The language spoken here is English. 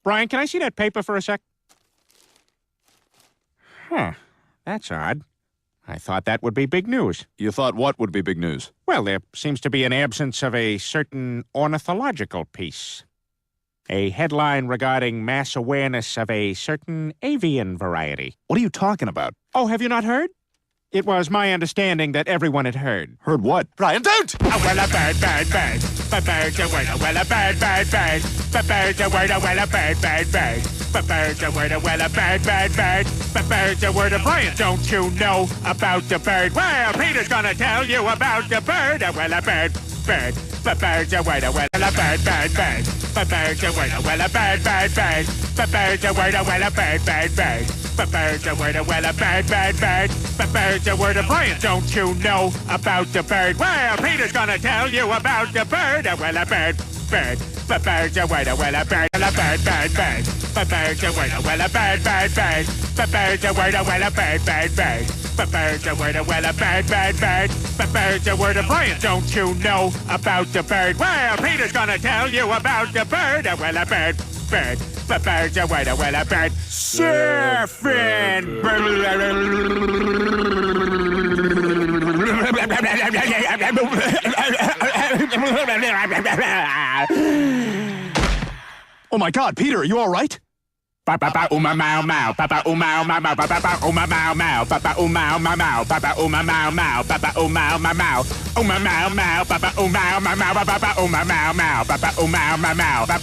Brian, can I see that paper for a sec? Huh. That's odd. I thought that would be big news. You thought what would be big news? Well, there seems to be an absence of a certain ornithological piece. A headline regarding mass awareness of a certain avian variety. What are you talking about? Oh, have you not heard? It was my understanding that everyone had heard. Heard what? Brian, don't! Oh, well, a bird, bird, bird. But bird's a word, well, a bird, bird, bird. But bird's a word, well, a bird, bird, bird. But bird's a word, well, a bird, bird, bird. But bird's a word, Brian, don't you know about the bird? Well, Peter's gonna tell you about the bird. Well, a bird, bird. But bird's a word, well, a bird, bird, bird. But bird's a word, well, a bird, bird, bird. But bird's a word, well, a bird, bird, bird. But bird's a word, well, a bird, bird, bird. But bird's a word, Brian, don't you know about the bird? Well, Peter's gonna tell you about the bird. Well, a bird, bird. But bird's a word, well, a bird, bird, bird. But bird's a word, well, a bird, bird, bird. But bird's a word, well, a bird, bird, bird. But bird's a word, well, a bird, bird, bird. But bird's a word, Brian, don't you know about the bird? Well, Peter's gonna tell you about the bird. Well, a bird, bird. But bird's a word, well, a bird. Surfing! Oh my God, Peter, are you all right? Papa uma mau mau, papa uma mau mau, papa uma mau mau, papa uma mau mau, papa uma mau mau, papa uma mau mau, uma mau mau, papa uma mau mau, papa uma mau mau, papa uma mau mau, papa